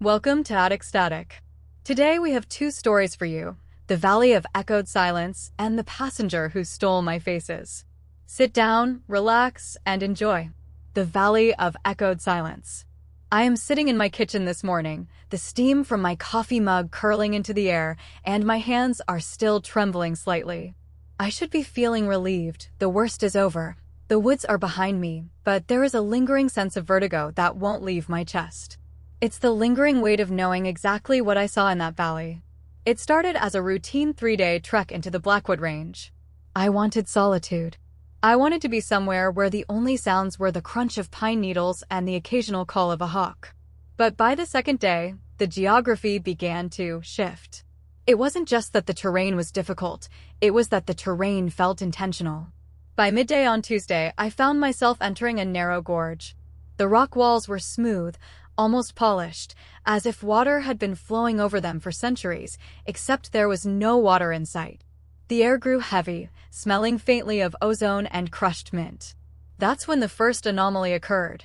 Welcome to Attic Static. Today we have two stories for you, the Valley of Echoed Silence and the passenger who stole my faces. Sit down, relax, and enjoy. The Valley of Echoed Silence. I am sitting in my kitchen this morning, the steam from my coffee mug curling into the air, and my hands are still trembling slightly. I should be feeling relieved, the worst is over. The woods are behind me, but there is a lingering sense of vertigo that won't leave my chest. It's the lingering weight of knowing exactly what I saw in that valley. It started as a routine 3-day trek into the Blackwood Range. I wanted solitude. I wanted to be somewhere where the only sounds were the crunch of pine needles and the occasional call of a hawk. But by the second day, the geography began to shift. It wasn't just that the terrain was difficult, it was that the terrain felt intentional. By midday on Tuesday, I found myself entering a narrow gorge. The rock walls were smooth, almost polished, as if water had been flowing over them for centuries, except there was no water in sight. The air grew heavy, smelling faintly of ozone and crushed mint. That's when the first anomaly occurred.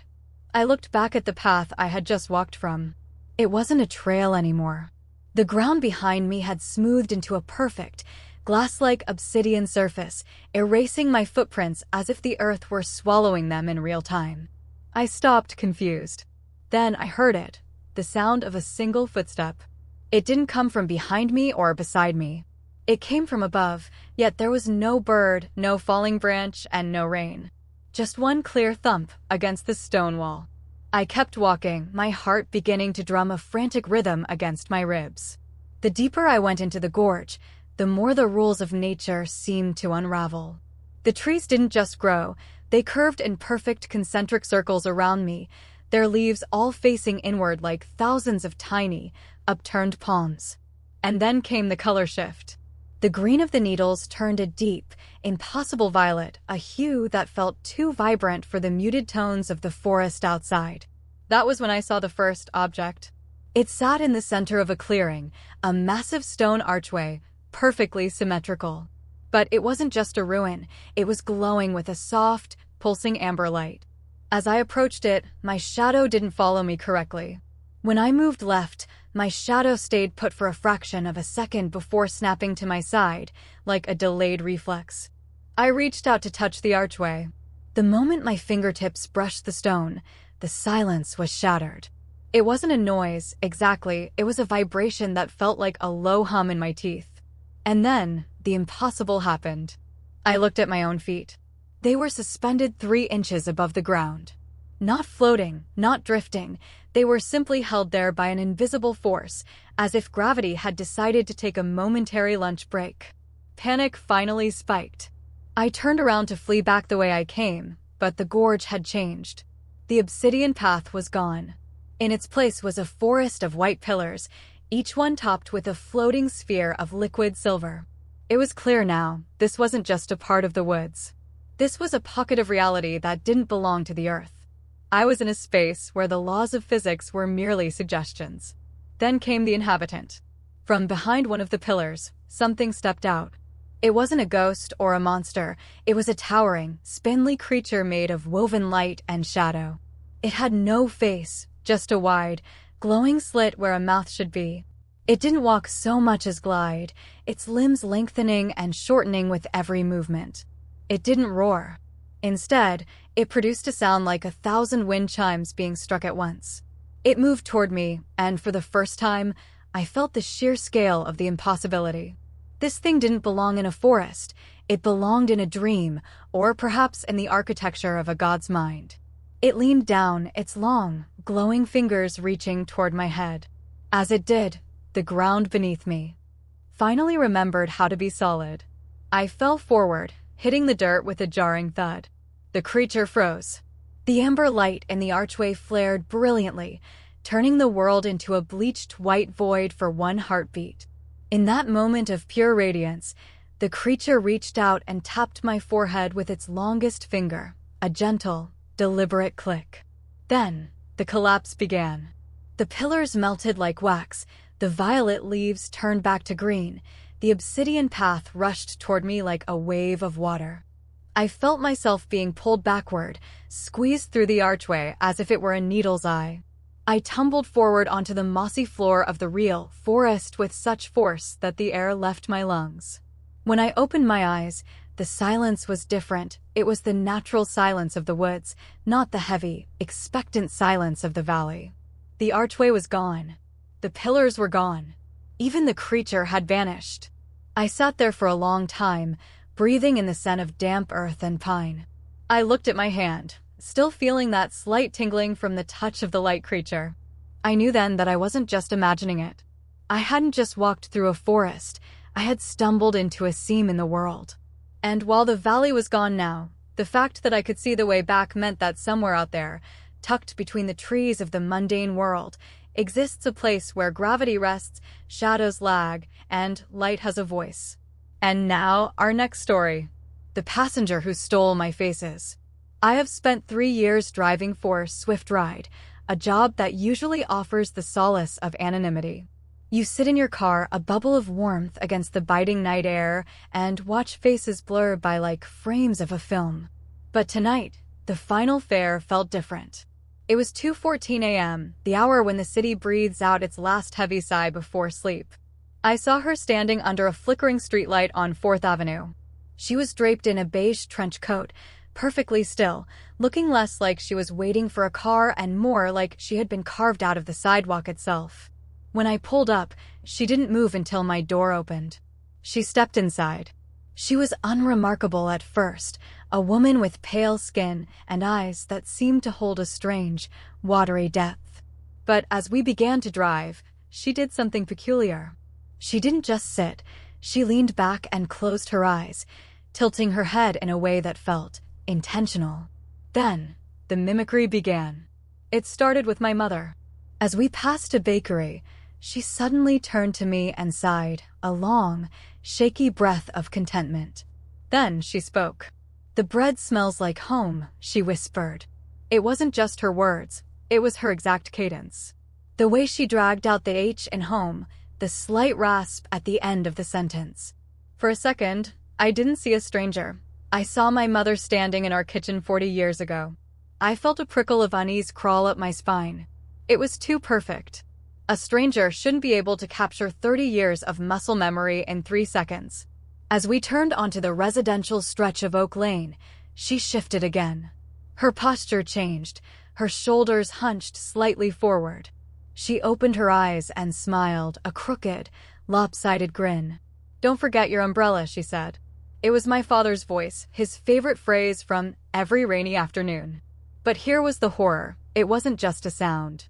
I looked back at the path I had just walked from. It wasn't a trail anymore. The ground behind me had smoothed into a perfect, glass-like obsidian surface, erasing my footprints as if the earth were swallowing them in real time. I stopped, confused. Then I heard it, the sound of a single footstep. It didn't come from behind me or beside me. It came from above, yet there was no bird, no falling branch, and no rain. Just one clear thump against the stone wall. I kept walking, my heart beginning to drum a frantic rhythm against my ribs. The deeper I went into the gorge, the more the rules of nature seemed to unravel. The trees didn't just grow, they curved in perfect concentric circles around me, their leaves all facing inward like thousands of tiny, upturned palms. And then came the color shift. The green of the needles turned a deep, impossible violet, a hue that felt too vibrant for the muted tones of the forest outside. That was when I saw the first object. It sat in the center of a clearing, a massive stone archway, perfectly symmetrical. But it wasn't just a ruin, it was glowing with a soft, pulsing amber light. As I approached it, my shadow didn't follow me correctly. When I moved left, my shadow stayed put for a fraction of a second before snapping to my side, like a delayed reflex. I reached out to touch the archway. The moment my fingertips brushed the stone, the silence was shattered. It wasn't a noise, exactly, it was a vibration that felt like a low hum in my teeth. And then, the impossible happened. I looked at my own feet. They were suspended 3 inches above the ground. Not floating, not drifting, they were simply held there by an invisible force, as if gravity had decided to take a momentary lunch break. Panic finally spiked. I turned around to flee back the way I came, but the gorge had changed. The obsidian path was gone. In its place was a forest of white pillars, each one topped with a floating sphere of liquid silver. It was clear now, this wasn't just a part of the woods. This was a pocket of reality that didn't belong to the earth. I was in a space where the laws of physics were merely suggestions. Then came the inhabitant. From behind one of the pillars, something stepped out. It wasn't a ghost or a monster, it was a towering, spindly creature made of woven light and shadow. It had no face, just a wide, glowing slit where a mouth should be. It didn't walk so much as glide, its limbs lengthening and shortening with every movement. It didn't roar. Instead, it produced a sound like 1,000 wind chimes being struck at once. It moved toward me, and for the first time, I felt the sheer scale of the impossibility. This thing didn't belong in a forest. It belonged in a dream, or perhaps in the architecture of a god's mind. It leaned down, its long, glowing fingers reaching toward my head. As it did, the ground beneath me finally remembered how to be solid. I fell forward, hitting the dirt with a jarring thud. The creature froze. The amber light in the archway flared brilliantly, turning the world into a bleached white void for one heartbeat. In that moment of pure radiance, the creature reached out and tapped my forehead with its longest finger, a gentle, deliberate click. Then, the collapse began. The pillars melted like wax, the violet leaves turned back to green, the obsidian path rushed toward me like a wave of water. I felt myself being pulled backward, squeezed through the archway as if it were a needle's eye. I tumbled forward onto the mossy floor of the real forest with such force that the air left my lungs. When I opened my eyes, the silence was different. It was the natural silence of the woods, not the heavy, expectant silence of the valley. The archway was gone. The pillars were gone. Even the creature had vanished. I sat there for a long time, breathing in the scent of damp earth and pine. I looked at my hand, still feeling that slight tingling from the touch of the light creature. I knew then that I wasn't just imagining it. I hadn't just walked through a forest. I had stumbled into a seam in the world. And while the valley was gone now, the fact that I could see the way back meant that somewhere out there, tucked between the trees of the mundane world, exists a place where gravity rests, shadows lag, and light has a voice. And now, our next story. The passenger who stole my faces. I have spent 3 years driving for Swift Ride, a job that usually offers the solace of anonymity. You sit in your car, a bubble of warmth against the biting night air, and watch faces blur by like frames of a film. But tonight, the final fare felt different. It was 2:14 a.m., the hour when the city breathes out its last heavy sigh before sleep. I saw her standing under a flickering streetlight on 4th Avenue. She was draped in a beige trench coat, perfectly still, looking less like she was waiting for a car and more like she had been carved out of the sidewalk itself. When I pulled up, she didn't move until my door opened. She stepped inside. She was unremarkable at first, a woman with pale skin and eyes that seemed to hold a strange, watery depth. But as we began to drive, she did something peculiar. She didn't just sit, she leaned back and closed her eyes, tilting her head in a way that felt intentional. Then, the mimicry began. It started with my mother. As we passed a bakery, she suddenly turned to me and sighed, a long, shaky breath of contentment. Then she spoke. "The bread smells like home," she whispered. It wasn't just her words, it was her exact cadence. The way she dragged out the H in home, the slight rasp at the end of the sentence. For a second, I didn't see a stranger. I saw my mother standing in our kitchen 40 years ago. I felt a prickle of unease crawl up my spine. It was too perfect. A stranger shouldn't be able to capture 30 years of muscle memory in 3 seconds. As we turned onto the residential stretch of Oak Lane, she shifted again. Her posture changed, her shoulders hunched slightly forward. She opened her eyes and smiled, a crooked, lopsided grin. "Don't forget your umbrella," she said. It was my father's voice, his favorite phrase from every rainy afternoon. But here was the horror. It wasn't just a sound.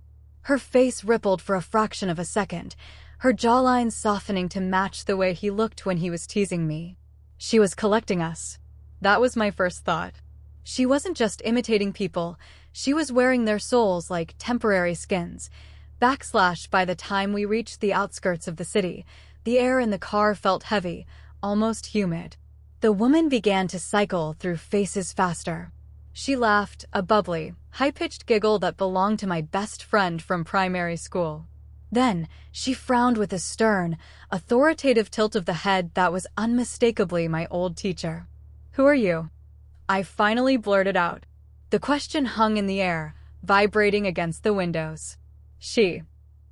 Her face rippled for a fraction of a second, her jawline softening to match the way he looked when he was teasing me. She was collecting us. That was my first thought. She wasn't just imitating people, she was wearing their souls like temporary skins. Backslash by the time we reached the outskirts of the city, the air in the car felt heavy, almost humid. The woman began to cycle through faces faster. She laughed, a bubbly, high-pitched giggle that belonged to my best friend from primary school. Then, she frowned with a stern, authoritative tilt of the head that was unmistakably my old teacher. "Who are you?" I finally blurted out. The question hung in the air, vibrating against the windows. She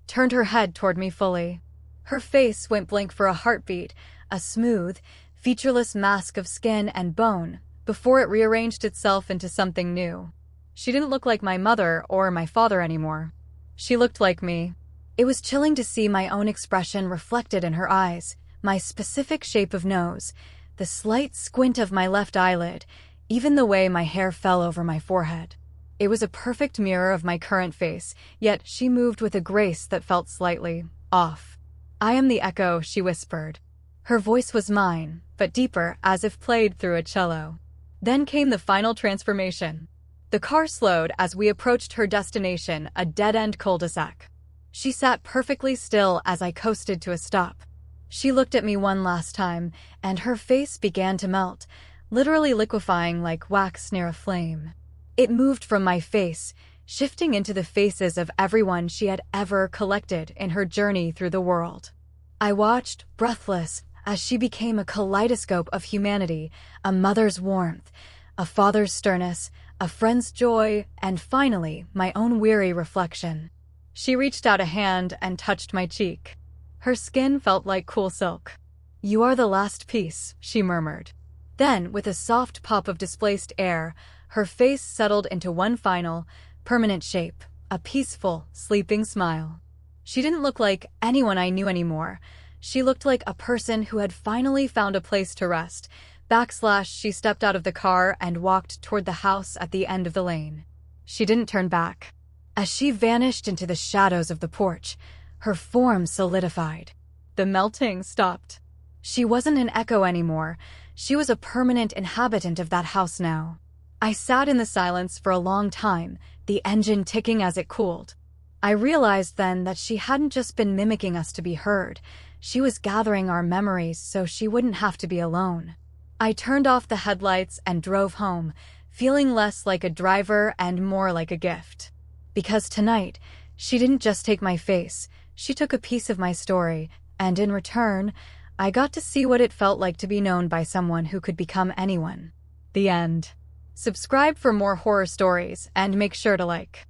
turned her head toward me fully. Her face went blank for a heartbeat, a smooth, featureless mask of skin and bone, before it rearranged itself into something new. She didn't look like my mother or my father anymore. She looked like me. It was chilling to see my own expression reflected in her eyes, my specific shape of nose, the slight squint of my left eyelid, even the way my hair fell over my forehead. It was a perfect mirror of my current face, yet she moved with a grace that felt slightly off. "I am the echo," she whispered. Her voice was mine, but deeper, as if played through a cello. Then came the final transformation. The car slowed as we approached her destination, a dead-end cul-de-sac. She sat perfectly still as I coasted to a stop. She looked at me one last time, and her face began to melt, literally liquefying like wax near a flame. It moved from my face, shifting into the faces of everyone she had ever collected in her journey through the world. I watched, breathless, as she became a kaleidoscope of humanity, a mother's warmth, a father's sternness, a friend's joy, and finally, my own weary reflection. She reached out a hand and touched my cheek. Her skin felt like cool silk. "You are the last piece," she murmured. Then, with a soft pop of displaced air, her face settled into one final, permanent shape, a peaceful, sleeping smile. She didn't look like anyone I knew anymore. She looked like a person who had finally found a place to rest. She stepped out of the car and walked toward the house at the end of the lane. She didn't turn back. As she vanished into the shadows of the porch, her form solidified. The melting stopped. She wasn't an echo anymore. She was a permanent inhabitant of that house now. I sat in the silence for a long time, the engine ticking as it cooled. I realized then that she hadn't just been mimicking us to be heard. She was gathering our memories so she wouldn't have to be alone. I turned off the headlights and drove home, feeling less like a driver and more like a gift. Because tonight, she didn't just take my face, she took a piece of my story, and in return, I got to see what it felt like to be known by someone who could become anyone. The end. Subscribe for more horror stories and make sure to like.